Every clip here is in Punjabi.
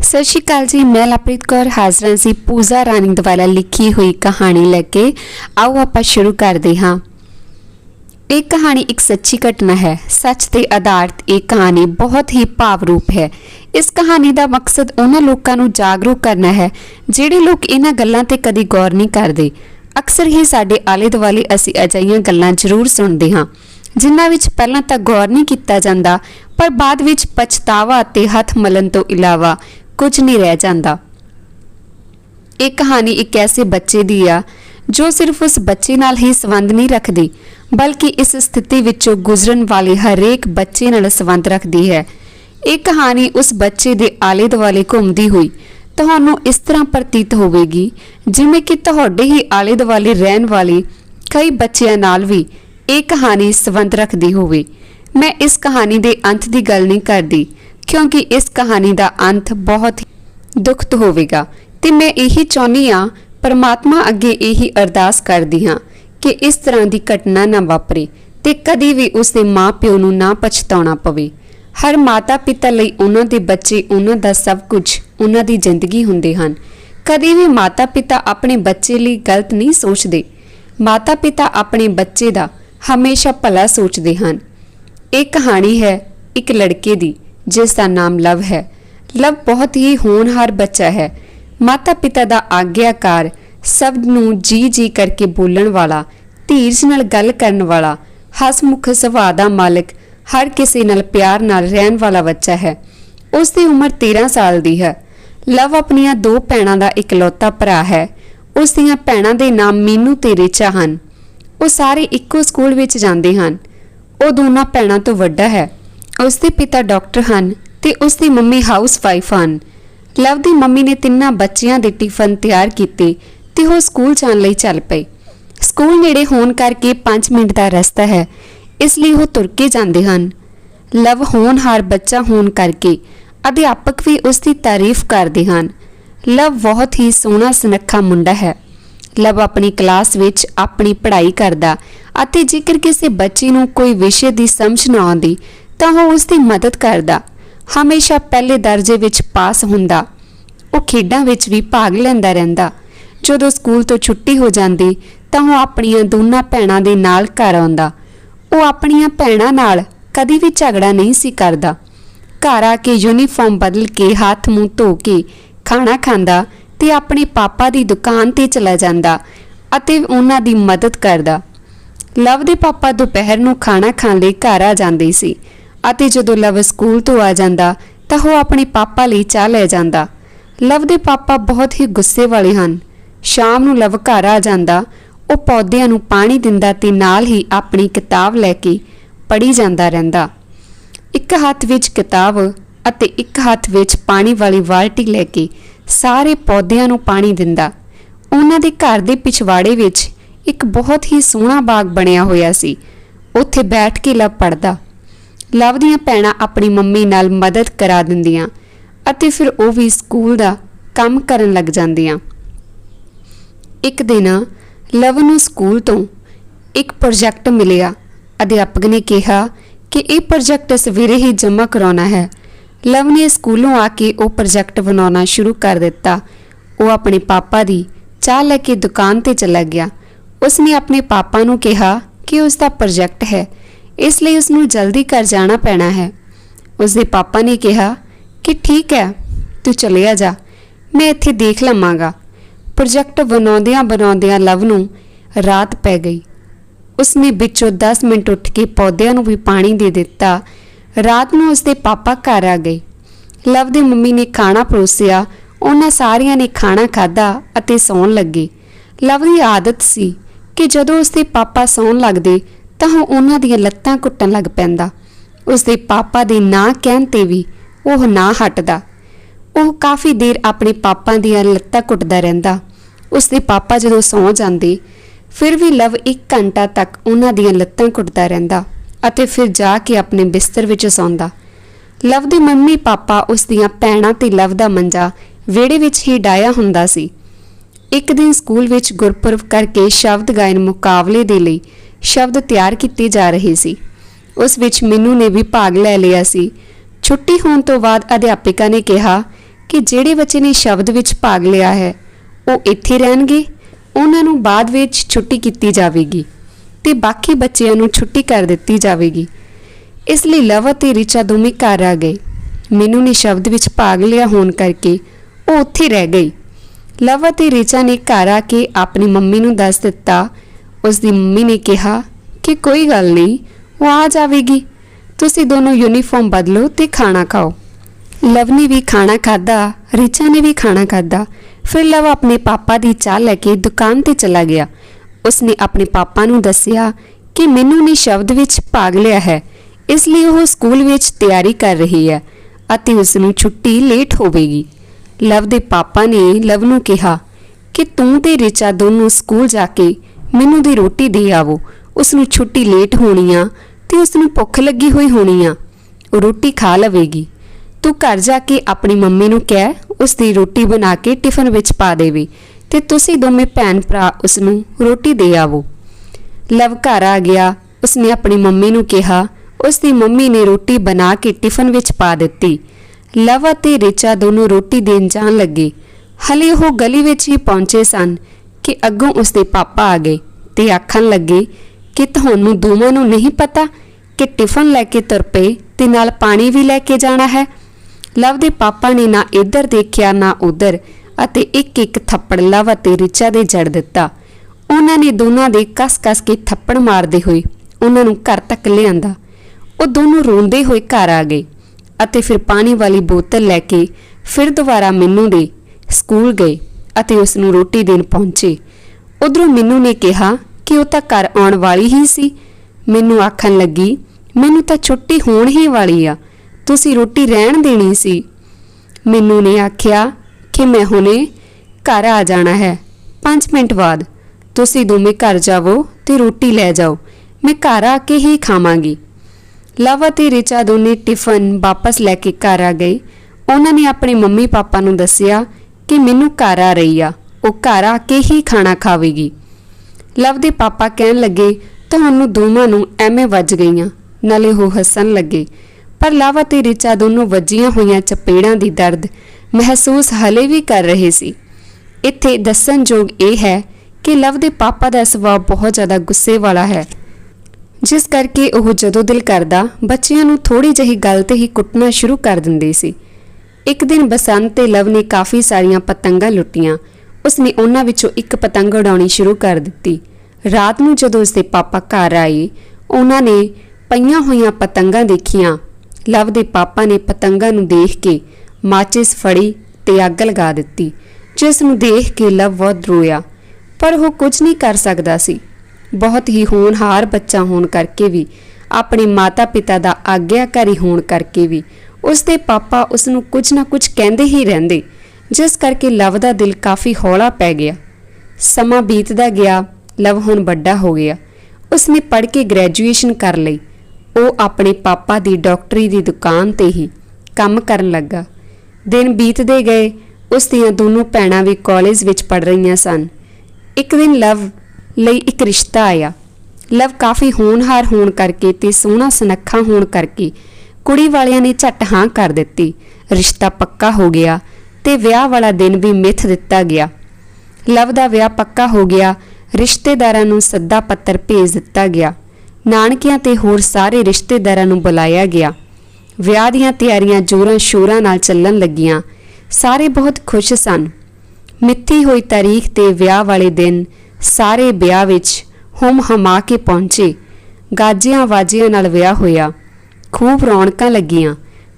सत श्री अकाल जी। मैं लवप्रीत कौर हाज़र सी पूजा रानी द्वारा लिखी हुई कहानी लैके आओ आपां शुरू करते हाँ। एक कहानी एक सच्ची घटना है। सच के आधारित एक कहानी बहुत ही भावरूप है। इस कहानी का मकसद उन्हां लोकां नूं जागरूक करना है जिहड़े लोग इन्हां गल्लां ते कदी गौर नहीं करते। अक्सर ही साडे आले दुआले असीं अजिहियां गल्लां जरूर सुणदे हाँ जिन्हां विच पहलां तां गौर नहीं कीता जांदा, पर बाद विच पछतावा ते हथ मलण तों इलावा कुछ नहीं रह जाता। एक कहानी एक ऐसे बच्चे दी आ जो सिर्फ उस बच्चे नाल ही संबंध नहीं रखती, बल्कि इस स्थिति विचों गुजरन वाले हरेक बच्चे नाल संबंध रखती है। एक कहानी उस बच्चे दे आले दुआले घूमती हुई तुहानूं इस तरह प्रतीत होवेगी जिवें कि तुहाडे ही आले दुआले रहन वाले कई बच्चिआं नाल भी एक कहानी संबंध रखती होवे। मैं इस कहानी दे अंत की गल नहीं करती, क्योंकि इस कहानी का अंत बहुत ही दुखद होवेगा ते मैं यही चाहुंदी हाँ, परमात्मा अगे यही अरदास करदी हाँ कि इस तरह की घटना ना वापरे ते कदी भी उसके माँ प्यो नूं ना पछताउणा पवे। हर माता पिता लई उन्हां दे बच्चे उन्हां दा सब कुछ उन्हां दी जिंदगी हुंदे हन। कदी भी माता पिता अपने बच्चे लई गलत नहीं सोचते। माता पिता अपने बच्चे दा हमेशा भला सोचते हन। एक कहानी है एक लड़के दी जिसका नाम लव है। लव बहुत ही होनहार बच्चा है। माता पिता का आग्ञाकार, शब्द नूं जी जी करके बोलण वाला, धीरज नाल गल करन वाला, हसमुख सुभाअ दा मालिक, हर किसी नाल प्यार नाल रहन वाला बच्चा है। उसकी उम्र 13 साल दी है। लव अपनियां 2 भैणां दा इकलौता भरा है। उसदियां भैणां दे नाम मीनू ते रिचा हन। वो सारे इक्को स्कूल विच जांदे हन। वो दोनों भैणां तो वड्डा है। उसके पिता डॉक्टर हैं ते उसकी मम्मी हाउस वाइफ हैं। लव की मम्मी ने तिन्ना बच्चियां दे टिफन तैयार किए ते वो स्कूल जाण लई चल पए। स्कूल नेड़े होण करके 5 मिनट का रस्ता है, इसलिए वो तुर के जाते हैं। लव होनहार बच्चा होण करके अध्यापक भी उसकी तारीफ करते हैं। लव बहुत ही सोहना सुनक्खा मुंडा है। लव अपनी क्लास विच अपनी पढ़ाई करदा अते जेकर किसी बच्चे नूं कोई विषय की समझ ना आउंदी तां वो उसकी मदद करदा। हमेशा पहले दर्जे विच पास हुंदा। वो खेडां विच भी भाग लैंदा रहिंदा। जदों स्कूल तो छुट्टी हो जाती तां वो अपणियां दोनां भैणां दे नाल घर आउंदा। वो अपणियां भैणां नाल कदी भी झगड़ा नहीं सी करदा। घर आके यूनीफॉर्म बदल के हाथ मूँह धो के खाना खांदा ते अपने पापा दी दुकान ते चला जांदा अते उन्हां दी मदद करदा। लव दे पापा दोपहर नूं खाना खाण लई घर आ जांदे सी अते जदों लव स्कूल तो आ जांदा तां वो अपने पापा लई चाह लै जांदा। लव दे पापा बहुत ही गुस्से वाले हन। शाम नूं लव घर आ जांदा। वो पौधिਆਂ नूं पानी दिंदा ते नाल ही अपनी किताब लैके पढ़ी जांदा रहिंदा। एक हत्थ विच किताब अते एक हत्थ विच पानी वाली बाल्टी लैके सारे पौधिਆਂ नूं पानी दिंदा। उन्हां दे घर दे पिछवाड़े विच एक बहुत ही सोहना बाग बनिया होया सी। उत्थे बैठ के लव पढ़दा। लव दीआं भैणां अपनी मम्मी नाल मदद करा दिंदियां अते फिर वो भी स्कूल दा काम करन लग जांदियां। एक दिन लव नूं स्कूल तो एक प्रोजैक्ट मिलिया। अध्यापक ने कहा कि यह प्रोजैक्ट सवेरे ही जमा कराउणा है। लव ने स्कूलों आके वो प्रोजैक्ट बनाउणा शुरू कर दिता। वो अपने पापा दी चाह लैके दुकान ते चला गया। उसने अपने पापा नूं कहा कि उसका प्रोजैक्ट है, इसलिए उसनूं जल्दी घर जाना पैना है। उसके पापा ने कहा कि ठीक है, तू चलिया जा, मैं इत्थे देख लवांगा। प्रोजैक्ट बनाउंदियां बनाउंदियां लव नूं रात पै गई। उसने बिचों 10 मिनट उठ के पौधिਆਂ नूं भी पानी दे दिता। रात नूं उसके पापा घर आ गए। लव दी मम्मी ने खाना परोसिया। उन्हां सारियां ने खाना खाधा अते सौण लगे। लव दी आदत सी कि जदों उसके पापा सौण लगदे तां वो उन्हां दीआं लत्तां घुੱਟਣ लग पैंदा। उसके पापा दे ना कहण ते भी वो ना हटदा। वो काफ़ी देर अपने पापा दीआं लत्तां घुੱਟਦਾ रहिंदा। उसके पापा जदों सौ जांदे फिर भी लव 1 घंटा तक उन्हां दीआं लत्तां घुੱਟਦਾ रहिंदा अते फिर जाके अपने बिस्तर विच सौंदा। लव दे मम्मी पापा उसदियां भैणां ते लव दा मंजा विहड़े विच ही डाया हुंदा सी। एक दिन स्कूल विच गुरपुरब करके शब्द गायन मुकाबले दे लई शब्द तैयार किए जा रहे सी। उस विच मीनू ने भी भाग लै लिया सी। छुट्टी होने तो बाद अध्यापिका ने कहा ਕਿ ਜਿਹੜੇ ਬੱਚੇ ਨੇ ਸ਼ਬਦ ਵਿੱਚ ਭਾਗ ਲਿਆ ਹੈ ਉਹ ਇੱਥੇ ਰਹਿਣਗੇ, ਉਹਨਾਂ ਨੂੰ ਬਾਅਦ ਵਿੱਚ ਛੁੱਟੀ ਕੀਤੀ ਜਾਵੇਗੀ ਤੇ ਬਾਕੀ ਬੱਚਿਆਂ ਨੂੰ ਛੁੱਟੀ ਕਰ ਦਿੱਤੀ ਜਾਵੇਗੀ। ਇਸ ਲਈ ਲਵ ਅਤੇ ਰਿਚਾ ਦੋਵੇਂ ਘਰ ਆ ਗਏ। ਮੀਨੂ ਨੇ ਸ਼ਬਦ ਵਿੱਚ ਭਾਗ ਲਿਆ ਹੋਣ ਕਰਕੇ ਉਹ ਉੱਥੇ ਰਹਿ ਗਈ। ਲਵ ਅਤੇ ਰਿਚਾ ਨੇ ਘਰ ਆ ਕੇ ਆਪਣੀ ਮੰਮੀ ਨੂੰ ਦੱਸ ਦਿੱਤਾ। ਉਸ ਦੀ ਮੰਮੀ ਨੇ ਕਿਹਾ ਕਿ ਕੋਈ ਗੱਲ ਨਹੀਂ, ਉਹ ਆ ਜਾਵੇਗੀ, ਤੁਸੀਂ ਦੋਨੋਂ ਯੂਨੀਫਾਰਮ ਬਦਲੋ ਤੇ ਖਾਣਾ ਖਾਓ। ਲਵ ਨੇ ਵੀ ਖਾਣਾ ਖਾਧਾ, ਰਿਚਾ ਨੇ ਵੀ ਖਾਣਾ ਖਾਧਾ। ਫਿਰ ਲਵ ਆਪਣੇ ਪਾਪਾ ਦੀ ਚਾਹ ਲੈ ਕੇ ਦੁਕਾਨ ਤੇ ਚਲਾ ਗਿਆ। ਉਸਨੇ ਆਪਣੇ ਪਾਪਾ ਨੂੰ ਦੱਸਿਆ ਕਿ ਮੀਨੂ ਨੇ ਸ਼ਬਦ ਵਿੱਚ ਭਾਗ ਲਿਆ ਹੈ, ਇਸ ਲਈ ਉਹ ਸਕੂਲ ਵਿੱਚ ਤਿਆਰੀ ਕਰ ਰਹੀ ਹੈ ਅਤੇ ਉਸ ਨੂੰ ਛੁੱਟੀ ਲੇਟ ਹੋਵੇਗੀ। ਲਵ ਦੇ ਪਾਪਾ ਨੇ ਲਵ ਨੂੰ ਕਿਹਾ ਕਿ ਤੂੰ ਤੇ ਰਿਚਾ ਦੋਨੋਂ ਸਕੂਲ ਜਾ ਕੇ ਮੀਨੂ ਦੀ ਰੋਟੀ ਦੇ ਆਵੋ, ਉਸ ਨੂੰ ਛੁੱਟੀ ਲੇਟ ਹੋਣੀ ਆ ਤੇ ਉਸ ਨੂੰ ਭੁੱਖ ਲੱਗੀ ਹੋਈ ਹੋਣੀ ਆ, ਉਹ ਰੋਟੀ ਖਾ ਲਵੇਗੀ। ਤੂੰ ਘਰ ਜਾ ਕੇ ਆਪਣੀ ਮੰਮੀ ਨੂੰ ਕਹਿ ਉਸ ਦੀ ਰੋਟੀ ਬਣਾ ਕੇ ਟਿਫਨ ਵਿੱਚ ਪਾ ਦੇਵੇ ਤੇ ਤੁਸੀਂ ਦੋਵੇਂ ਭੈਣ ਭਰਾ ਉਸ ਨੂੰ ਰੋਟੀ ਦੇ ਆਵੋ। ਲਵ ਘਰ ਆ ਗਿਆ। ਉਸਨੇ ਆਪਣੀ ਮੰਮੀ ਨੂੰ ਕਿਹਾ। ਉਸ ਦੀ ਮੰਮੀ ਨੇ ਰੋਟੀ ਬਣਾ ਕੇ ਟਿਫਨ ਵਿੱਚ ਪਾ ਦਿੱਤੀ। ਲਵ ਅਤੇ ਰਿਚਾ ਦੋਨੋਂ ਰੋਟੀ ਦੇਣ ਜਾਣ ਲੱਗੇ। ਹਲੇ ਉਹ ਗਲੀ ਵਿੱਚ ਹੀ ਪਹੁੰਚੇ ਸਨ ਕਿ ਅੱਗੋਂ ਉਸਦੇ ਪਾਪਾ ਆ ਗਏ ਤੇ ਆਖਣ ਲੱਗੇ ਕਿ ਤੁਹਾਨੂੰ ਦੋਵਾਂ ਨੂੰ ਨਹੀਂ ਪਤਾ ਕਿ ਟਿਫਨ ਲੈ ਕੇ ਤੁਰ ਪਏ ਤੇ ਨਾਲ ਪਾਣੀ ਵੀ ਲੈ ਕੇ ਜਾਣਾ ਹੈ। ਲਵ ਦੇ ਪਾਪਾ ਨੇ ਨਾ ਇੱਧਰ ਦੇਖਿਆ ਨਾ ਉੱਧਰ ਅਤੇ ਇੱਕ ਥੱਪੜ ਲਵ ਅਤੇ ਰਿਚਾ ਦੇ ਜੜ ਦਿੱਤਾ। ਉਹਨਾਂ ਨੇ ਦੋਨਾਂ ਦੇ ਕੱਸ-ਕੱਸ ਕੇ ਥੱਪੜ ਮਾਰਦੇ ਹੋਏ ਉਹਨਾਂ ਨੂੰ ਘਰ ਤੱਕ ਲਿਆਂਦਾ। ਉਹ ਦੋਨੋਂ ਰੋਂਦੇ ਹੋਏ ਘਰ ਆ ਗਏ ਅਤੇ ਫਿਰ ਪਾਣੀ ਵਾਲੀ ਬੋਤਲ ਲੈ ਕੇ ਫਿਰ ਦੁਬਾਰਾ ਮੀਨੂ ਦੇ ਸਕੂਲ ਗਏ ਅਤੇ ਉਸ ਨੂੰ ਰੋਟੀ ਦੇਣ ਪਹੁੰਚੇ। ਉਧਰੋਂ ਮੀਨੂ ਨੇ ਕਿਹਾ ਕਿ ਉਹ ਤਾਂ ਘਰ ਆਉਣ ਵਾਲੀ ਹੀ ਸੀ। ਮੈਨੂੰ ਆਖਣ ਲੱਗੀ, ਮੈਨੂੰ ਤਾਂ ਛੁੱਟੀ ਹੋਣ ਹੀ ਵਾਲੀ ਆ, ਤੁਸੀਂ ਰੋਟੀ ਰਹਿਣ ਦੇਣੀ ਸੀ। ਮੀਨੂ ਨੇ ਆਖਿਆ ਕਿ ਮੈਂ ਹੁਣੇ ਘਰ ਆ ਜਾਣਾ ਹੈ, 5 ਮਿੰਟ ਬਾਅਦ। ਤੁਸੀਂ ਦੋਵੇਂ ਘਰ ਜਾਵੋ ਤੇ ਰੋਟੀ ਲੈ ਜਾਓ, ਮੈਂ ਘਰ ਆ ਕੇ ਹੀ ਖਾਵਾਂਗੀ। ਲਵ ਅਤੇ ਰਿਚਾ ਦੋਨੇ ਟਿਫਨ ਵਾਪਸ ਲੈ ਕੇ ਘਰ ਆ ਗਏ। ਉਹਨਾਂ ਨੇ ਆਪਣੇ ਮੰਮੀ ਪਾਪਾ ਨੂੰ ਦੱਸਿਆ ਕਿ ਮੈਨੂੰ ਘਰ ਆ ਰਹੀ ਆ, ਉਹ ਘਰ ਆ ਕੇ ਹੀ ਖਾਣਾ ਖਾਵੇਗੀ। ਲਵ ਦੇ ਪਾਪਾ ਕਹਿਣ ਲੱਗੇ, ਤੁਹਾਨੂੰ ਦੋਵਾਂ ਨੂੰ ਐਵੇਂ ਵੱਜ ਗਈਆਂ। ਨਾਲੇ ਉਹ ਹੱਸਣ ਲੱਗੇ। ਪਰ ਲਵ ਅਤੇ ਰਿਚਾ ਦੋਨੋਂ ਵੱਜੀਆਂ ਹੋਈਆਂ ਚਪੇੜਾਂ ਦੀ ਦਰਦ ਮਹਿਸੂਸ ਹਲੇ ਵੀ ਕਰ ਰਹੇ ਸੀ। ਇੱਥੇ ਦੱਸਣਯੋਗ ਇਹ ਹੈ ਕਿ ਲਵ ਦੇ ਪਾਪਾ ਦਾ ਸੁਭਾਅ ਬਹੁਤ ਜ਼ਿਆਦਾ ਗੁੱਸੇ ਵਾਲਾ ਹੈ, ਜਿਸ ਕਰਕੇ ਉਹ ਜਦੋਂ ਦਿਲ ਕਰਦਾ ਬੱਚਿਆਂ ਨੂੰ ਥੋੜੀ ਜਿਹੀ ਗੱਲ ਤੇ ਹੀ ਕੁੱਟਣਾ ਸ਼ੁਰੂ ਕਰ ਦਿੰਦੇ ਸੀ। ਇੱਕ ਦਿਨ ਬਸੰਤ ਤੇ ਲਵ ਨੇ ਕਾਫੀ ਸਾਰੀਆਂ ਪਤੰਗਾਂ ਲੁੱਟੀਆਂ। ਉਸਨੇ ਉਹਨਾਂ ਵਿੱਚੋਂ ਇੱਕ ਪਤੰਗ ਉਡਾਉਣੀ ਸ਼ੁਰੂ ਕਰ ਦਿੱਤੀ। ਰਾਤ ਨੂੰ ਜਦੋਂ ਉਸਦੇ ਪਾਪਾ ਘਰ ਆਏ, ਉਹਨਾਂ ਨੇ ਪਈਆਂ ਹੋਈਆਂ ਪਤੰਗਾਂ ਦੇਖੀਆਂ। ਲਵ ਦੇ ਪਾਪਾ ਨੇ ਪਤੰਗਾਂ ਨੂੰ ਦੇਖ ਕੇ ਮਾਚਿਸ ਫੜੀ ਤੇ ਅੱਗ ਲਗਾ ਦਿੱਤੀ, ਜਿਸ ਨੂੰ ਦੇਖ ਕੇ ਲਵ ਬਹੁਤ ਰੋਇਆ, ਪਰ ਉਹ ਕੁਝ ਨਹੀਂ ਕਰ ਸਕਦਾ ਸੀ। ਬਹੁਤ ਹੀ ਹੋਣਹਾਰ ਬੱਚਾ ਹੋਣ ਕਰਕੇ ਵੀ, ਆਪਣੇ ਮਾਤਾ ਪਿਤਾ ਦਾ ਆਗਿਆਕਾਰੀ ਹੋਣ ਕਰਕੇ ਵੀ ਉਸਦੇ ਪਾਪਾ ਉਸ ਨੂੰ ਕੁਝ ਨਾ ਕੁਝ ਕਹਿੰਦੇ ਹੀ ਰਹਿੰਦੇ, ਜਿਸ ਕਰਕੇ ਲਵ ਦਾ ਦਿਲ ਕਾਫੀ ਹੌਲਾ ਪੈ ਗਿਆ। ਸਮਾਂ ਬੀਤਦਾ ਗਿਆ। ਲਵ ਹੁਣ ਵੱਡਾ ਹੋ ਗਿਆ। ਉਸਨੇ ਪੜ੍ਹ ਕੇ ਗ੍ਰੈਜੂਏਸ਼ਨ ਕਰ ਲਈ। ਉਹ ਆਪਣੇ ਪਾਪਾ ਦੀ ਡਾਕਟਰੀ ਦੀ ਦੁਕਾਨ ਤੇ ਹੀ ਕੰਮ ਕਰਨ ਲੱਗਾ। ਦਿਨ ਬੀਤਦੇ ਗਏ। ਉਸ ਦੀਆਂ ਦੋਨੋਂ ਭੈਣਾਂ ਵੀ ਕਾਲਜ ਵਿੱਚ ਪੜ੍ਹ ਰਹੀਆਂ ਸਨ। ਇੱਕ ਦਿਨ ਲਵ ਲਈ ਇੱਕ ਰਿਸ਼ਤਾ ਆਇਆ। ਲਵ ਕਾਫੀ ਹੋਣਹਾਰ ਹੋਣ ਕਰਕੇ ਤੇ ਸੋਹਣਾ ਸੁਨੱਖਾ ਹੋਣ ਕਰਕੇ ਕੁੜੀ ਵਾਲਿਆਂ ਨੇ ਝੱਟ ਹਾਂ ਕਰ ਦਿੱਤੀ। ਰਿਸ਼ਤਾ ਪੱਕਾ ਹੋ ਗਿਆ ਤੇ ਵਿਆਹ ਵਾਲਾ ਦਿਨ ਵੀ ਮਿੱਥ ਦਿੱਤਾ ਗਿਆ। ਲਵ ਦਾ ਵਿਆਹ ਪੱਕਾ ਹੋ ਗਿਆ। ਰਿਸ਼ਤੇਦਾਰਾਂ ਨੂੰ ਸੱਦਾ ਪੱਤਰ ਭੇਜ ਦਿੱਤਾ ਗਿਆ। ਨਾਨਕਿਆਂ ਤੇ ਹੋਰ ਸਾਰੇ ਰਿਸ਼ਤੇਦਾਰਾਂ ਨੂੰ ਬੁਲਾਇਆ ਗਿਆ। ਵਿਆਹ ਦੀਆਂ ਤਿਆਰੀਆਂ ਜ਼ੋਰਾਂ ਸ਼ੋਰਾਂ ਨਾਲ ਚੱਲਣ ਲੱਗੀਆਂ। ਸਾਰੇ ਬਹੁਤ ਖੁਸ਼ ਸਨ। ਮਿੱਥੀ ਹੋਈ ਤਾਰੀਖ ਤੇ ਵਿਆਹ ਵਾਲੇ ਦਿਨ ਸਾਰੇ ਵਿਆਹ ਵਿੱਚ ਹੁਮ ਹਮਾ ਕੇ ਪਹੁੰਚੇ। ਗਾਜਿਆਂ ਵਾਜਿਆਂ ਨਾਲ ਵਿਆਹ ਹੋਇਆ। ਖੂਬ ਰੌਣਕਾਂ ਲੱਗੀਆਂ।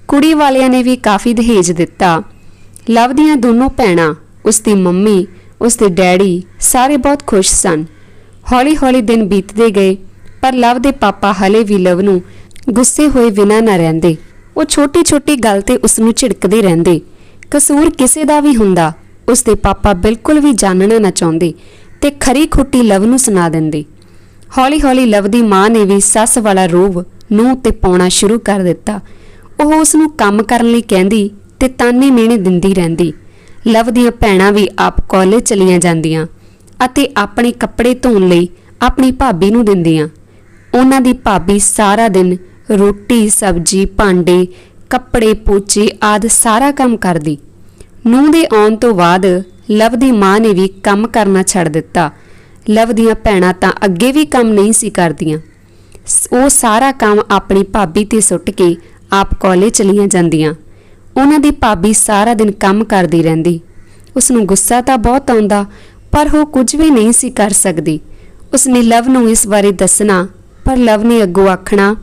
ਕੁੜੀ ਵਾਲਿਆਂ ਨੇ ਵੀ ਕਾਫੀ ਦਹੇਜ ਦਿੱਤਾ। ਲਵ ਦੀਆਂ ਦੋਨੋਂ ਭੈਣਾਂ, ਉਸਦੀ ਮੰਮੀ, ਉਸਦੇ ਡੈਡੀ ਸਾਰੇ ਬਹੁਤ ਖੁਸ਼ ਸਨ। ਹੌਲੀ ਹੌਲੀ ਦਿਨ ਬੀਤਦੇ ਗਏ, ਪਰ ਲਵ ਦੇ ਪਾਪਾ ਹਲੇ ਵੀ ਲਵ ਨੂੰ ਗੁੱਸੇ ਹੋਏ ਬਿਨਾਂ ਨਾ ਰਹਿੰਦੇ। ਉਹ ਛੋਟੀ ਛੋਟੀ ਗੱਲ ਤੇ ਉਸ ਨੂੰ ਝਿੜਕਦੇ ਰਹਿੰਦੇ। ਕਸੂਰ ਕਿਸੇ ਦਾ ਵੀ ਹੁੰਦਾ, ਉਸਦੇ ਪਾਪਾ ਬਿਲਕੁਲ ਵੀ ਜਾਣਨਾ ਨਾ ਚਾਹੁੰਦੇ ਤੇ ਖਰੀ ਖੁੱਟੀ ਲਵ ਨੂੰ ਸੁਣਾ ਦਿੰਦੇ। ਹੌਲੀ ਹੌਲੀ ਲਵ ਦੀ ਮਾਂ ਨੇ ਵੀ ਸੱਸ ਵਾਲਾ ਰੋਹਬ ਨੂੰਹ ਤੇ ਪਾਉਣਾ ਸ਼ੁਰੂ ਕਰ ਦਿੱਤਾ। ਉਹ ਉਸ ਨੂੰ ਕੰਮ ਕਰਨ ਲਈ ਕਹਿੰਦੀ ਤੇ ਤਾਨੇ ਮਿਹਣੇ ਦਿੰਦੀ ਰਹਿੰਦੀ। ਲਵ ਦੀਆਂ ਭੈਣਾਂ ਵੀ ਆਪ ਕਾਲਜ ਚਲੀਆਂ ਜਾਂਦੀਆਂ ਅਤੇ ਆਪਣੇ ਕੱਪੜੇ ਧੋਣ ਲਈ ਆਪਣੀ ਭਾਬੀ ਨੂੰ ਦਿੰਦੀਆਂ। ਉਹਨਾਂ ਦੀ ਭਾਬੀ ਸਾਰਾ ਦਿਨ ਰੋਟੀ, ਸਬਜ਼ੀ, ਭਾਂਡੇ, ਕੱਪੜੇ, ਪੋਚੇ ਆਦਿ ਸਾਰਾ ਕੰਮ ਕਰਦੀ। ਨੂੰਹ ਦੇ ਆਉਣ ਤੋਂ ਬਾਅਦ ਲਵ ਦੀ ਮਾਂ ਨੇ ਵੀ ਕੰਮ ਕਰਨਾ ਛੱਡ ਦਿੱਤਾ। ਲਵ ਦੀਆਂ ਭੈਣਾਂ ਤਾਂ ਅੱਗੇ ਵੀ ਕੰਮ ਨਹੀਂ ਸੀ ਕਰਦੀਆਂ। ਉਹ ਸਾਰਾ ਕੰਮ ਆਪਣੀ ਭਾਬੀ ਤੇ ਸੁੱਟ ਕੇ ਆਪ ਕਾਲਜ ਚਲੀਆਂ ਜਾਂਦੀਆਂ। ਉਹਨਾਂ ਦੀ ਭਾਬੀ ਸਾਰਾ ਦਿਨ ਕੰਮ ਕਰਦੀ ਰਹਿੰਦੀ। ਉਸ ਨੂੰ ਗੁੱਸਾ ਤਾਂ ਬਹੁਤ ਆਉਂਦਾ, ਪਰ ਉਹ ਕੁਝ ਵੀ ਨਹੀਂ ਸੀ ਕਰ ਸਕਦੀ। ਉਸਨੇ ਲਵ ਨੂੰ ਇਸ ਬਾਰੇ ਦੱਸਣਾ, ਪਰ ਲਵ ਨੇ ਅੱਗੋਂ ਆਖਣਾ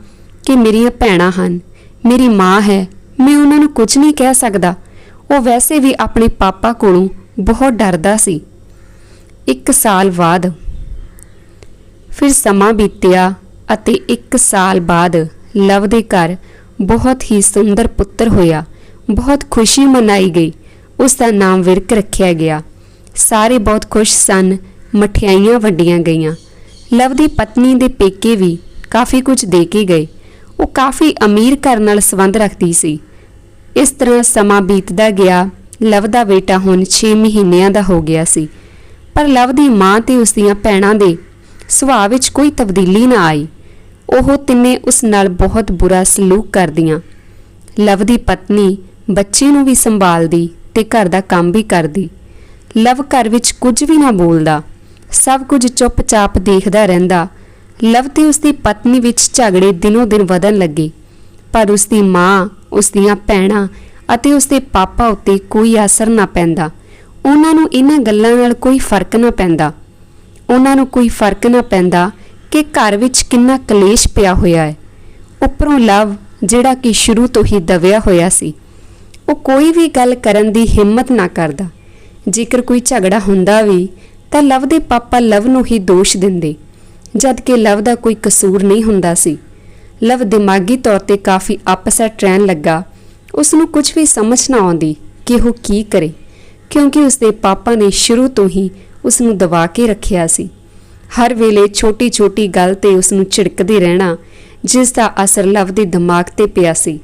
ਕਿ ਮੇਰੀਆਂ ਭੈਣਾਂ ਹਨ, ਮੇਰੀ ਮਾਂ ਹੈ, ਮੈਂ ਉਹਨਾਂ ਨੂੰ ਕੁਝ ਨਹੀਂ ਕਹਿ ਸਕਦਾ। ਉਹ ਵੈਸੇ ਵੀ ਆਪਣੇ ਪਾਪਾ ਕੋਲੋਂ ਬਹੁਤ ਡਰਦਾ ਸੀ। 1 ਸਾਲ ਬਾਅਦ ਫਿਰ ਸਮਾਂ ਬੀਤਿਆ ਅਤੇ 1 ਸਾਲ ਬਾਅਦ ਲਵ ਦੇ ਘਰ ਬਹੁਤ ਹੀ ਸੁੰਦਰ ਪੁੱਤਰ ਹੋਇਆ। ਬਹੁਤ ਖੁਸ਼ੀ ਮਨਾਈ ਗਈ। ਉਸ ਦਾ ਨਾਮ ਵਿਰਕ ਰੱਖਿਆ ਗਿਆ। ਸਾਰੇ ਬਹੁਤ ਖੁਸ਼ ਸਨ। ਮਠਿਆਈਆਂ ਵੰਡੀਆਂ ਗਈਆਂ। ਲਵ ਦੀ ਪਤਨੀ ਦੇ ਪੇਕੇ ਵੀ ਕਾਫੀ ਕੁਝ ਦੇ ਕੇ ਗਏ। ਉਹ ਕਾਫੀ ਅਮੀਰ ਘਰ ਨਾਲ ਸੰਬੰਧ ਰੱਖਦੀ ਸੀ। ਇਸ ਤਰ੍ਹਾਂ ਸਮਾਂ ਬੀਤਦਾ ਗਿਆ। ਲਵ ਦਾ ਬੇਟਾ ਹੁਣ 6 ਮਹੀਨਿਆਂ ਦਾ ਹੋ ਗਿਆ ਸੀ, ਪਰ ਲਵ ਦੀ ਮਾਂ ਤੇ ਉਸ ਦੀਆਂ ਭੈਣਾਂ ਦੇ ਸੁਭਾਅ ਵਿੱਚ ਕੋਈ ਤਬਦੀਲੀ ਨਾ ਆਈ। ਉਹ ਤਿੰਨੇ ਉਸ ਨਾਲ ਬਹੁਤ ਬੁਰਾ ਸਲੂਕ ਕਰਦੀਆਂ। ਲਵ ਦੀ ਪਤਨੀ ਬੱਚੇ ਨੂੰ ਵੀ ਸੰਭਾਲਦੀ ਤੇ ਘਰ ਦਾ ਕੰਮ ਵੀ ਕਰਦੀ। ਲਵ ਘਰ ਵਿੱਚ ਕੁਝ ਵੀ ਨਾ ਬੋਲਦਾ, ਸਭ ਕੁਝ ਚੁੱਪਚਾਪ ਦੇਖਦਾ ਰਹਿੰਦਾ। ਲਵ ਤੇ ਉਸ ਦੀ ਪਤਨੀ ਵਿੱਚ ਝਗੜੇ ਦਿਨੋਂ ਦਿਨ ਵਧਣ ਲੱਗੇ, ਪਰ ਉਸ ਦੀ ਮਾਂ, ਉਸ ਦੀਆਂ ਭੈਣਾਂ ਅਤੇ ਉਸ ਦੇ ਪਾਪਾ ਉੱਤੇ ਕੋਈ ਅਸਰ ਨਾ ਪੈਂਦਾ। ਉਹਨਾਂ ਨੂੰ ਇਹਨਾਂ ਗੱਲਾਂ ਨਾਲ ਕੋਈ ਫਰਕ ਨਾ ਪੈਂਦਾ। ਉਹਨਾਂ ਨੂੰ ਕੋਈ ਫਰਕ ਨਾ ਪੈਂਦਾ ਕਿ ਘਰ ਵਿੱਚ ਕਿੰਨਾ ਕਲੇਸ਼ ਪਿਆ ਹੋਇਆ ਹੈ। ਉੱਪਰੋਂ ਲਵ, ਜਿਹੜਾ ਕਿ ਸ਼ੁਰੂ ਤੋਂ ਹੀ ਦਬਿਆ ਹੋਇਆ ਸੀ, ਉਹ ਕੋਈ ਵੀ ਗੱਲ ਕਰਨ ਦੀ ਹਿੰਮਤ ਨਾ ਕਰਦਾ। ਜੇਕਰ ਕੋਈ ਝਗੜਾ ਹੁੰਦਾ ਵੀ ਤਾਂ ਲਵ ਦੇ ਪਾਪਾ ਲਵ ਨੂੰ ਹੀ ਦੋਸ਼ ਦਿੰਦੇ, ਜਦ ਕਿ ਲਵ ਦਾ ਕੋਈ ਕਸੂਰ ਨਹੀਂ ਹੁੰਦਾ ਸੀ। ਲਵ ਦਿਮਾਗੀ ਤੌਰ ਤੇ ਕਾਫੀ ਅਪਸੈਟ ਰਹਿਣ ਲੱਗਾ। ਉਸ ਨੂੰ ਕੁਝ ਵੀ ਸਮਝ ਨਾ ਆਉਂਦੀ ਕਿ ਉਹ ਕੀ ਕਰੇ, ਕਿਉਂਕਿ ਉਸ ਦੇ ਪਾਪਾ ਨੇ ਸ਼ੁਰੂ ਤੋਂ ਹੀ ਉਸ ਨੂੰ ਦਬਾ ਕੇ ਰੱਖਿਆ ਸੀ। ਹਰ ਵੇਲੇ ਛੋਟੀ-ਛੋਟੀ ਗੱਲ ਤੇ ਉਸ ਨੂੰ ਝਿੜਕਦੇ ਰਹਿਣਾ, ਜਿਸ ਦਾ ਅਸਰ ਲਵ ਦੇ ਦਿਮਾਗ ਤੇ ਪਿਆ ਸੀ।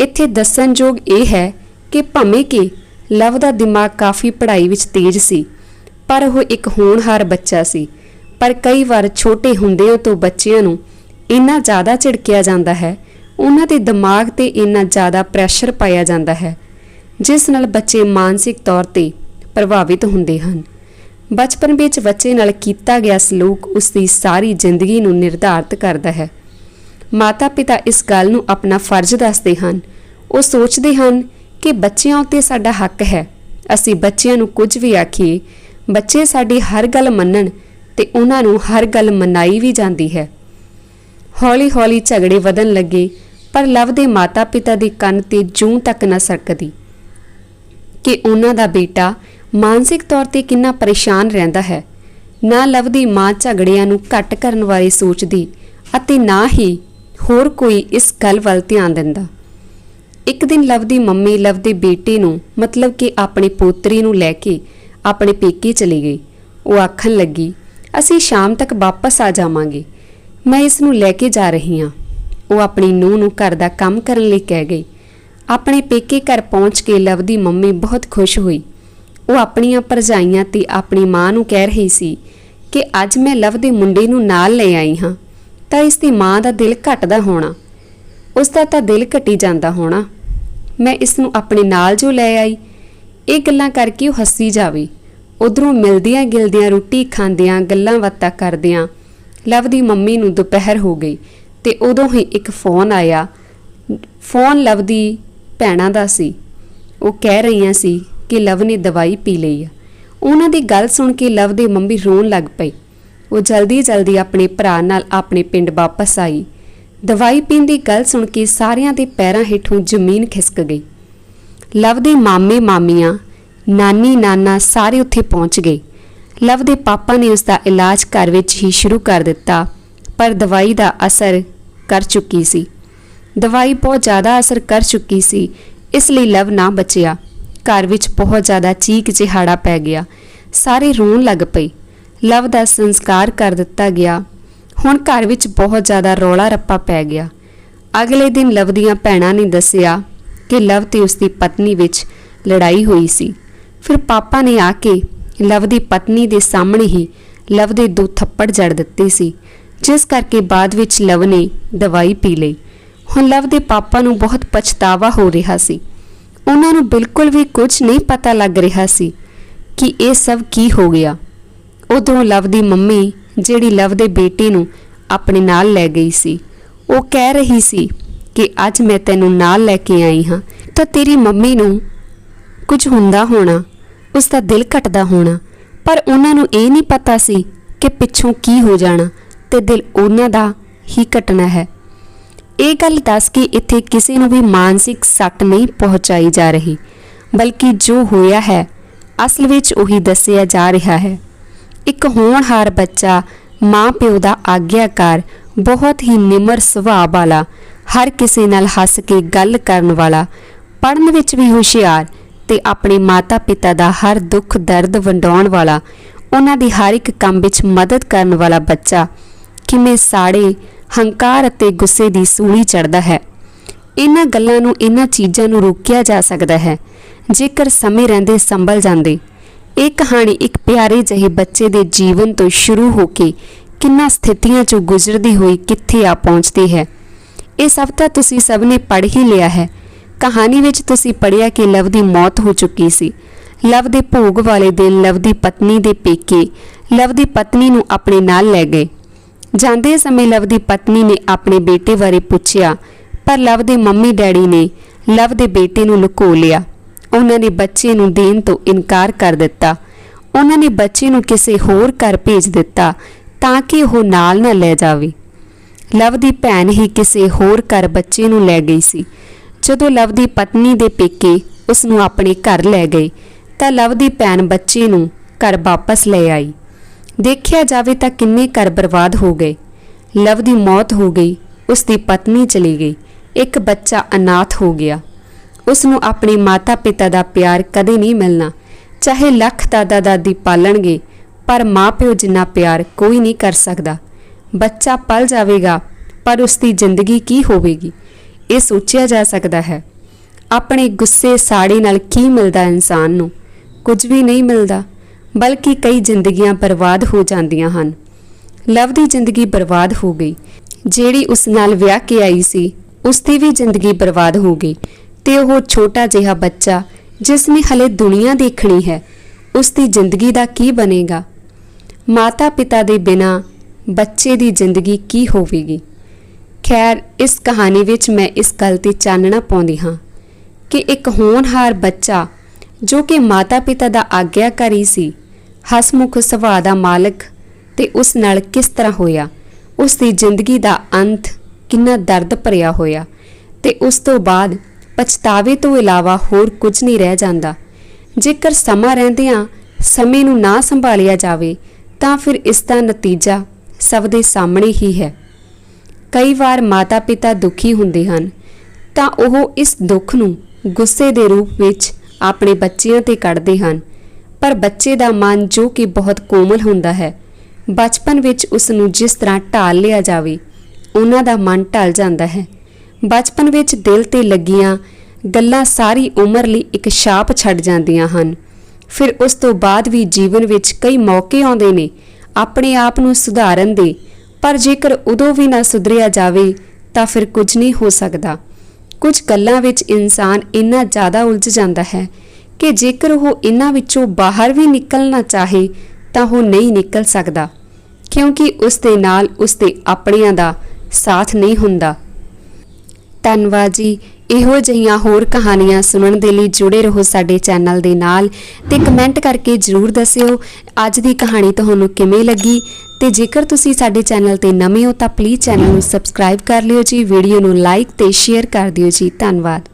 ਇੱਥੇ ਦੱਸਣਯੋਗ ਇਹ ਹੈ ਕਿ ਭਾਵੇਂ ਕਿ ਲਵ ਦਾ ਦਿਮਾਗ ਕਾਫੀ ਪੜ੍ਹਾਈ ਵਿੱਚ ਤੇਜ਼ ਸੀ, ਪਰ ਉਹ ਇੱਕ ਹੋਣਹਾਰ ਬੱਚਾ ਸੀ। ਪਰ ਕਈ ਵਾਰ ਛੋਟੇ ਹੁੰਦਿਆਂ ਤੋਂ ਬੱਚਿਆਂ ਨੂੰ ਇੰਨਾ ਜ਼ਿਆਦਾ ਝਿੜਕਿਆ ਜਾਂਦਾ ਹੈ, ਉਹਨਾਂ ਦੇ ਦਿਮਾਗ ਤੇ ਇੰਨਾ ਜ਼ਿਆਦਾ ਪ੍ਰੈਸ਼ਰ ਪਾਇਆ ਜਾਂਦਾ ਹੈ, ਜਿਸ ਨਾਲ ਬੱਚੇ ਮਾਨਸਿਕ ਤੌਰ ਤੇ ਪ੍ਰਭਾਵਿਤ ਹੁੰਦੇ ਹਨ। ਬਚਪਨ ਵਿੱਚ ਬੱਚੇ ਨਾਲ ਕੀਤਾ ਗਿਆ ਸਲੂਕ ਉਸ ਦੀ ਸਾਰੀ ਜ਼ਿੰਦਗੀ ਨੂੰ ਨਿਰਧਾਰਤ ਕਰਦਾ ਹੈ। ਮਾਤਾ-ਪਿਤਾ ਇਸ ਗੱਲ ਨੂੰ ਆਪਣਾ ਫਰਜ਼ ਦੱਸਦੇ ਹਨ। ਉਹ ਸੋਚਦੇ ਹਨ ਕਿ ਬੱਚਿਆਂ ਉੱਤੇ ਸਾਡਾ ਹੱਕ ਹੈ। ਅਸੀਂ ਬੱਚਿਆਂ ਨੂੰ ਕੁਝ ਵੀ ਆਖੀਏ, ਬੱਚੇ ਸਾਡੀ ਹਰ ਗੱਲ ਮੰਨਣ ਤੇ ਉਹਨਾਂ ਨੂੰ ਹਰ ਗੱਲ ਮਨਾਈ ਵੀ ਜਾਂਦੀ ਹੈ। ਹੌਲੀ-ਹੌਲੀ ਝਗੜੇ ਵਧਣ ਲੱਗੇ, ਪਰ ਲਵ ਦੇ ਮਾਤਾ-ਪਿਤਾ ਦੇ ਕੰਨ ਤੇ ਜੂੰ ਤੱਕ ਨਾ ਸਰਕਦੀ ਕਿ ਉਹਨਾਂ ਦਾ ਬੇਟਾ ਮਾਨਸਿਕ ਤੌਰ ਤੇ ਕਿੰਨਾ ਪਰੇਸ਼ਾਨ ਰਹਿੰਦਾ ਹੈ। ਨਾ ਲਵ ਦੀ ਮਾਂ ਝਗੜਿਆਂ ਨੂੰ ਘੱਟ ਕਰਨ ਬਾਰੇ ਸੋਚਦੀ ਅਤੇ ਨਾ ਹੀ ਹੋਰ ਕੋਈ ਇਸ ਗੱਲ ਵੱਲ ਧਿਆਨ ਦਿੰਦਾ। ਇੱਕ ਦਿਨ ਲਵ ਦੀ ਮੰਮੀ ਲਵ ਦੇ ਬੇਟੇ ਨੂੰ, ਮਤਲਬ ਕਿ ਆਪਣੀ ਪੋਤਰੀ ਨੂੰ ਲੈ ਕੇ ਆਪਣੇ ਪੇਕੇ ਚਲੀ ਗਈ। ਉਹ ਆਖਣ ਲੱਗੀ, ਅਸੀਂ ਸ਼ਾਮ ਤੱਕ ਵਾਪਸ ਆ ਜਾਵਾਂਗੇ, ਮੈਂ ਇਸ ਨੂੰ ਲੈ ਕੇ ਜਾ ਰਹੀ ਹਾਂ। ਉਹ ਆਪਣੀ ਨੂੰਹ ਨੂੰ ਘਰ ਦਾ ਕੰਮ ਕਰਨ ਲਈ ਕਹਿ ਗਈ। ਆਪਣੇ ਪੇਕੇ ਘਰ ਪਹੁੰਚ ਕੇ ਲਵ ਦੀ ਮੰਮੀ ਬਹੁਤ ਖੁਸ਼ ਹੋਈ। ਉਹ ਆਪਣੀਆਂ ਭਰਜਾਈਆਂ ਤੇ ਆਪਣੀ ਮਾਂ ਨੂੰ ਕਹਿ ਰਹੀ ਸੀ ਕਿ ਅੱਜ ਮੈਂ ਲਵ ਦੇ ਮੁੰਡੇ ਨੂੰ ਨਾਲ ਲੈ ਆਈ ਹਾਂ, ਤਾਂ ਇਸ ਦੀ ਮਾਂ ਦਾ ਦਿਲ ਘਟਦਾ ਹੋਣਾ, ਉਸ ਦਾ ਤਾਂ ਦਿਲ ਘਟੀ ਜਾਂਦਾ ਹੋਣਾ। ਮੈਂ ਇਸ ਨੂੰ ਆਪਣੇ ਨਾਲ ਜੋ ਲੈ ਆਈ। ਇਹ ਗੱਲਾਂ ਕਰਕੇ ਉਹ ਹੱਸੀ ਜਾਵੇ। ਉਧਰੋਂ ਮਿਲਦਿਆਂ ਗਿਲਦਿਆਂ ਰੋਟੀ ਖਾਂਦਿਆਂ ਗੱਲਾਂ ਬਾਤਾਂ ਕਰਦਿਆਂ ਲਵ ਦੀ ਮੰਮੀ ਨੂੰ ਦੁਪਹਿਰ ਹੋ ਗਈ ਤੇ ਉਦੋਂ ਹੀ ਇੱਕ ਫੋਨ ਆਇਆ। ਫੋਨ ਲਵ ਦੀ ਭੈਣਾਂ ਦਾ ਸੀ। ਉਹ ਕਹਿ ਰਹੀਆਂ ਸੀ ਕਿ ਲਵ ਨੇ ਦਵਾਈ ਪੀ ਲਈ ਆ। ਉਹਨਾਂ ਦੀ ਗੱਲ ਸੁਣ ਕੇ ਲਵ ਦੀ ਮੰਮੀ ਰੋਣ ਲੱਗ ਪਈ। ਉਹ ਜਲਦੀ ਆਪਣੇ ਭਰਾ ਨਾਲ ਆਪਣੇ ਪਿੰਡ ਵਾਪਸ ਆਈ। ਦਵਾਈ ਪੀਣ ਦੀ ਗੱਲ ਸੁਣ ਕੇ ਸਾਰਿਆਂ ਦੇ ਪੈਰਾਂ ਹੇਠੋਂ ਜ਼ਮੀਨ ਖਿਸਕ ਗਈ। ਲਵ ਦੇ ਮਾਮੇ ਮਾਮੀਆਂ, ਨਾਨੀ ਨਾਨਾ ਸਾਰੇ ਉੱਥੇ ਪਹੁੰਚ ਗਏ। ਲਵ ਦੇ ਪਾਪਾ ਨੇ ਉਸ ਦਾ ਇਲਾਜ ਘਰ ਵਿੱਚ ਹੀ ਸ਼ੁਰੂ ਕਰ ਦਿੱਤਾ, ਪਰ ਦਵਾਈ ਦਾ ਅਸਰ ਕਰ ਚੁੱਕੀ ਸੀ। ਦਵਾਈ ਬਹੁਤ ਜ਼ਿਆਦਾ ਅਸਰ ਕਰ ਚੁੱਕੀ ਸੀ, ਇਸ ਲਈ ਲਵ ਨਾ ਬਚਿਆ। ਘਰ ਵਿੱਚ ਬਹੁਤ ਜ਼ਿਆਦਾ ਚੀਕ ਚਿਹਾੜਾ ਪੈ ਗਿਆ। ਸਾਰੇ ਰੋਣ ਲੱਗ ਪਏ। ਲਵ ਦਾ ਸੰਸਕਾਰ ਕਰ ਦਿੱਤਾ ਗਿਆ। ਹੁਣ ਘਰ ਵਿੱਚ ਬਹੁਤ ਜ਼ਿਆਦਾ ਰੌਲਾ ਰੱਪਾ ਪੈ ਗਿਆ। ਅਗਲੇ ਦਿਨ ਲਵ ਦੀਆਂ ਭੈਣਾਂ ਨੇ ਦੱਸਿਆ ਕਿ ਲਵ ਤੇ ਉਸ ਦੀ ਪਤਨੀ ਵਿੱਚ ਲੜਾਈ ਹੋਈ ਸੀ। ਫਿਰ ਪਾਪਾ ਨੇ ਆ ਕੇ ਲਵ ਦੀ ਪਤਨੀ ਦੇ ਸਾਹਮਣੇ ਹੀ ਲਵ ਦੇ 2 ਥੱਪੜ ਜੜ ਦਿੱਤੇ ਸੀ, ਜਿਸ ਕਰਕੇ ਬਾਅਦ ਵਿੱਚ ਲਵ ਨੇ ਦਵਾਈ ਪੀ ਲਈ। ਹੁਣ ਲਵ ਦੇ ਪਾਪਾ ਨੂੰ ਬਹੁਤ ਪਛਤਾਵਾ ਹੋ ਰਿਹਾ ਸੀ। ਉਹਨਾਂ ਨੂੰ ਬਿਲਕੁਲ ਵੀ ਕੁਝ ਨਹੀਂ ਪਤਾ ਲੱਗ ਰਿਹਾ ਸੀ ਕਿ ਇਹ ਸਭ ਕੀ ਹੋ ਗਿਆ। ਉਦੋਂ ਲਵ ਦੀ ਮੰਮੀ, ਜਿਹੜੀ ਲਵ ਦੇ ਬੇਟੇ ਨੂੰ ਆਪਣੇ ਨਾਲ ਲੈ ਗਈ ਸੀ, ਉਹ ਕਹਿ ਰਹੀ ਸੀ ਕਿ ਅੱਜ ਮੈਂ ਤੈਨੂੰ ਨਾਲ ਲੈ ਕੇ ਆਈ ਹਾਂ ਤਾਂ ਤੇਰੀ ਮੰਮੀ ਨੂੰ ਕੁਝ ਹੁੰਦਾ ਹੋਣਾ, ਉਸ ਦਾ ਦਿਲ ਘਟਦਾ ਹੋਣਾ, ਪਰ ਉਹਨਾਂ ਨੂੰ ਇਹ ਨਹੀਂ ਪਤਾ ਸੀ ਕਿ ਪਿੱਛੋਂ ਕੀ ਹੋ ਜਾਣਾ ਤੇ ਦਿਲ ਉਹਨਾਂ ਦਾ ਹੀ ਘਟਣਾ ਹੈ। ਇਹ ਗੱਲ ਦੱਸ ਕੇ ਇੱਥੇ ਕਿਸੇ ਨੂੰ ਵੀ ਮਾਨਸਿਕ ਸੱਟ ਨਹੀਂ ਪਹੁੰਚਾਈ ਜਾ ਰਹੀ, ਬਲਕਿ ਜੋ ਹੋਇਆ ਹੈ ਅਸਲ ਵਿੱਚ ਉਹੀ ਦੱਸਿਆ ਜਾ ਰਿਹਾ ਹੈ। ਇੱਕ ਹੋਣਹਾਰ ਬੱਚਾ, ਮਾਂ ਪਿਓ ਦਾ ਆਗਿਆਕਾਰ, ਬਹੁਤ ਹੀ ਨਿਮਰ ਸੁਭਾਅ ਵਾਲਾ, ਹਰ ਕਿਸੇ ਨਾਲ ਹੱਸ ਕੇ ਗੱਲ ਕਰਨ ਵਾਲਾ, ਪੜ੍ਹਨ ਵਿੱਚ ਵੀ ਹੁਸ਼ਿਆਰ ਤੇ ਆਪਣੇ ਮਾਤਾ ਪਿਤਾ ਦਾ ਹਰ ਦੁੱਖ ਦਰਦ ਵੰਡਾਉਣ ਵਾਲਾ, ਉਹਨਾਂ ਦੀ ਹਰ ਇੱਕ ਕੰਮ ਵਿੱਚ ਮਦਦ ਕਰਨ ਵਾਲਾ ਬੱਚਾ ਕਿਵੇਂ ਸਾੜੇ, ਹੰਕਾਰ ਅਤੇ ਗੁੱਸੇ ਦੀ ਸੂਲੀ ਚੜ੍ਹਦਾ ਹੈ। ਇਹਨਾਂ ਗੱਲਾਂ ਨੂੰ, ਇਹਨਾਂ ਚੀਜ਼ਾਂ ਨੂੰ ਰੋਕਿਆ ਜਾ ਸਕਦਾ ਹੈ ਜੇਕਰ ਸਮੇਂ ਰਹਿੰਦੇ ਸੰਭਲ ਜਾਂਦੇ। ਇਹ ਕਹਾਣੀ ਇੱਕ ਪਿਆਰੇ ਜਿਹੇ ਬੱਚੇ ਦੇ ਜੀਵਨ ਤੋਂ ਸ਼ੁਰੂ ਹੋ ਕੇ ਕਿੰਨਾ ਸਥਿਤੀਆਂ 'ਚੋਂ ਗੁਜ਼ਰਦੀ ਹੋਈ ਕਿੱਥੇ ਆ ਪਹੁੰਚਦੀ ਹੈ। ਇਹ ਸਭ ਤਾਂ ਤੁਸੀਂ ਸਭ ਨੇ ਪੜ੍ਹ ਹੀ ਲਿਆ ਹੈ। ਕਹਾਣੀ ਵਿੱਚ ਤੁਸੀਂ ਪੜ੍ਹਿਆ ਕਿ ਲਵ ਦੀ ਮੌਤ ਹੋ ਚੁੱਕੀ ਸੀ। ਲਵ ਦੇ ਭੋਗ ਵਾਲੇ ਦਿਨ ਲਵ ਦੀ ਪਤਨੀ ਦੇ ਪੇਕੇ ਲਵ ਦੀ ਪਤਨੀ ਨੂੰ ਆਪਣੇ ਨਾਲ ਲੈ ਗਏ। ਜਾਂਦੇ ਸਮੇਂ ਲਵ ਦੀ ਪਤਨੀ ਨੇ ਆਪਣੇ ਬੇਟੇ ਬਾਰੇ ਪੁੱਛਿਆ, ਪਰ ਲਵ ਦੇ ਮੰਮੀ ਡੈਡੀ ਨੇ ਲਵ ਦੇ ਬੇਟੇ ਨੂੰ ਲੁਕੋ ਲਿਆ। ਉਹਨਾਂ ਨੇ ਬੱਚੇ ਨੂੰ ਦੇਣ ਤੋਂ ਇਨਕਾਰ ਕਰ ਦਿੱਤਾ। ਉਹਨਾਂ ਨੇ ਬੱਚੇ ਨੂੰ ਕਿਸੇ ਹੋਰ ਘਰ ਭੇਜ ਦਿੱਤਾ ਤਾਂ ਕਿ ਉਹ ਨਾਲ ਨਾ ਲੈ ਜਾਵੇ। ਲਵ ਦੀ ਭੈਣ ਹੀ ਕਿਸੇ ਹੋਰ ਘਰ ਬੱਚੇ ਨੂੰ ਲੈ ਗਈ ਸੀ। ਜਦੋਂ ਲਵ ਦੀ ਪਤਨੀ ਦੇ ਪੇਕੇ ਉਸ ਨੂੰ ਆਪਣੇ ਘਰ ਲੈ ਗਏ ਤਾਂ ਲਵ ਦੀ ਭੈਣ ਬੱਚੇ ਨੂੰ ਘਰ ਵਾਪਸ ਲੈ ਆਈ। ਦੇਖਿਆ ਜਾਵੇ ਤਾਂ ਕਿੰਨੇ ਘਰ ਬਰਬਾਦ ਹੋ ਗਏ। ਲਵ ਦੀ ਮੌਤ ਹੋ ਗਈ, ਉਸ ਦੀ ਪਤਨੀ ਚਲੀ ਗਈ, ਇੱਕ ਬੱਚਾ ਅਨਾਥ ਹੋ ਗਿਆ। ਉਸ ਨੂੰ ਆਪਣੇ ਮਾਤਾ ਪਿਤਾ ਦਾ ਪਿਆਰ ਕਦੇ ਨਹੀਂ ਮਿਲਣਾ, ਚਾਹੇ ਲੱਖ ਦਾਦਾ ਦਾਦੀ ਪਾਲਣਗੇ, ਪਰ ਮਾਂ ਪਿਓ ਜਿੰਨਾ ਪਿਆਰ ਕੋਈ ਨਹੀਂ ਕਰ ਸਕਦਾ। ਬੱਚਾ ਪਲ ਜਾਵੇਗਾ ਪਰ ਉਸ ਦੀ ਜ਼ਿੰਦਗੀ ਕੀ ਹੋਵੇਗੀ, ਇਹ ਸੋਚਿਆ ਜਾ ਸਕਦਾ ਹੈ। ਆਪਣੇ ਗੁੱਸੇ ਸਾੜੇ ਨਾਲ ਕੀ ਮਿਲਦਾ ਇਨਸਾਨ ਨੂੰ? ਕੁਝ ਵੀ ਨਹੀਂ ਮਿਲਦਾ, ਬਲਕਿ ਕਈ ਜ਼ਿੰਦਗੀਆਂ ਬਰਬਾਦ ਹੋ ਜਾਂਦੀਆਂ ਹਨ। ਲਵ ਦੀ ਜ਼ਿੰਦਗੀ ਬਰਬਾਦ ਹੋ ਗਈ, ਜਿਹੜੀ ਉਸ ਨਾਲ ਵਿਆਹ ਕੇ ਆਈ ਸੀ ਉਸ ਦੀ ਵੀ ਜ਼ਿੰਦਗੀ ਬਰਬਾਦ ਹੋ ਗਈ, ਤੇ ਉਹ ਛੋਟਾ ਜਿਹਾ ਬੱਚਾ ਜਿਸ ਨੇ ਹਲੇ ਦੁਨੀਆ ਦੇਖਣੀ ਹੈ, ਉਸ ਦੀ ਜ਼ਿੰਦਗੀ ਦਾ ਕੀ ਬਣੇਗਾ? ਮਾਤਾ ਪਿਤਾ ਦੇ ਬਿਨਾਂ ਬੱਚੇ ਦੀ ਜ਼ਿੰਦਗੀ ਕੀ ਹੋਵੇਗੀ? ਖੈਰ, ਇਸ ਕਹਾਣੀ ਵਿੱਚ ਮੈਂ ਇਸ ਗੱਲ ਤੇ ਚਾਨਣਾ ਪਾਉਂਦੀ ਹਾਂ ਕਿ ਇੱਕ ਹੋਣਹਾਰ ਬੱਚਾ ਜੋ ਕਿ ਮਾਤਾ ਪਿਤਾ ਦਾ ਆਗਿਆਕਾਰੀ ਸੀ, ਹਸਮੁਖ ਸੁਭਾਅ ਦਾ ਮਾਲਕ, ਤੇ ਉਸ ਨਾਲ ਕਿਸ ਤਰ੍ਹਾਂ ਹੋਇਆ। ਉਸ ਦੀ ਜ਼ਿੰਦਗੀ ਦਾ ਅੰਤ ਕਿੰਨਾ ਦਰਦ ਭਰਿਆ ਹੋਇਆ, ਤੇ ਉਸ ਤੋਂ ਬਾਅਦ ਪਛਤਾਵੇ ਤੋਂ ਇਲਾਵਾ ਹੋਰ ਕੁਝ ਨਹੀਂ ਰਹਿ ਜਾਂਦਾ। ਜੇਕਰ ਸਮਾਂ ਰਹਿੰਦਿਆਂ ਸਮੇਂ ਨੂੰ ਨਾ ਸੰਭਾਲਿਆ ਜਾਵੇ ਤਾਂ ਫਿਰ ਇਸ ਦਾ ਨਤੀਜਾ ਸਭ ਦੇ ਸਾਹਮਣੇ ਹੀ ਹੈ। ਕਈ ਵਾਰ ਮਾਤਾ ਪਿਤਾ ਦੁਖੀ ਹੁੰਦੇ ਹਨ ਤਾਂ ਉਹ ਇਸ ਦੁੱਖ ਨੂੰ ਗੁੱਸੇ ਦੇ ਰੂਪ ਵਿੱਚ ਆਪਣੇ ਬੱਚਿਆਂ ਤੇ ਕੱਢਦੇ ਹਨ, ਪਰ ਬੱਚੇ ਦਾ ਮਨ ਜੋ ਕਿ ਬਹੁਤ ਕੋਮਲ ਹੁੰਦਾ ਹੈ, ਬਚਪਨ ਵਿੱਚ ਉਸ ਨੂੰ ਜਿਸ ਤਰ੍ਹਾਂ ਢਾਲ ਲਿਆ ਜਾਵੇ ਉਹਨਾਂ ਦਾ ਮਨ ਢਲ ਜਾਂਦਾ ਹੈ। ਬਚਪਨ ਵਿੱਚ ਦਿਲ ਤੇ ਲੱਗੀਆਂ ਗੱਲਾਂ ਸਾਰੀ ਉਮਰ ਲਈ ਇੱਕ ਛਾਪ ਛੱਡ ਜਾਂਦੀਆਂ ਹਨ। ਫਿਰ ਉਸ ਤੋਂ ਬਾਅਦ ਵੀ ਜੀਵਨ ਵਿੱਚ ਕਈ ਮੌਕੇ ਆਉਂਦੇ ਨੇ ਆਪਣੇ ਆਪ ਨੂੰ ਸੁਧਾਰਨ ਦੇ, ਪਰ ਜੇਕਰ ਉਦੋਂ ਵੀ ਨਾ ਸੁਧਰਿਆ ਜਾਵੇ ਤਾਂ ਫਿਰ ਕੁਝ ਨਹੀਂ ਹੋ ਸਕਦਾ। ਕੁਝ ਗੱਲਾਂ ਵਿੱਚ ਇਨਸਾਨ ਇੰਨਾ ਜ਼ਿਆਦਾ ਉਲਝ ਜਾਂਦਾ ਹੈ ਕਿ ਜੇਕਰ ਉਹ ਇਹਨਾਂ ਵਿੱਚੋਂ ਬਾਹਰ ਵੀ ਨਿਕਲਣਾ ਚਾਹੇ ਤਾਂ ਉਹ ਨਹੀਂ ਨਿਕਲ ਸਕਦਾ, ਕਿਉਂਕਿ ਉਸ ਦੇ ਨਾਲ ਉਸ ਦੇ ਆਪਣਿਆਂ ਦਾ ਸਾਥ ਨਹੀਂ ਹੁੰਦਾ। ਧੰਨਵਾਦ ਜੀ। ਇਹੋ ਜਿਹੀਆਂ ਹੋਰ ਕਹਾਣੀਆਂ ਸੁਣਨ ਦੇ ਲਈ ਜੁੜੇ ਰਹੋ ਸਾਡੇ ਚੈਨਲ ਦੇ ਨਾਲ, ਤੇ ਕਮੈਂਟ ਕਰਕੇ ਜ਼ਰੂਰ ਦੱਸਿਓ ਅੱਜ ਦੀ ਕਹਾਣੀ ਤੁਹਾਨੂੰ ਕਿਵੇਂ ਲੱਗੀ। ਤੇ ਜੇਕਰ ਤੁਸੀਂ ਸਾਡੇ ਚੈਨਲ ਤੇ ਨਵੇਂ ਹੋ ਤਾਂ ਪਲੀਜ਼ ਚੈਨਲ ਨੂੰ ਸਬਸਕ੍ਰਾਈਬ ਕਰ ਲਿਓ ਜੀ, ਵੀਡੀਓ ਨੂੰ ਲਾਈਕ ਤੇ ਸ਼ੇਅਰ ਕਰ ਦਿਓ ਜੀ। ਧੰਨਵਾਦ।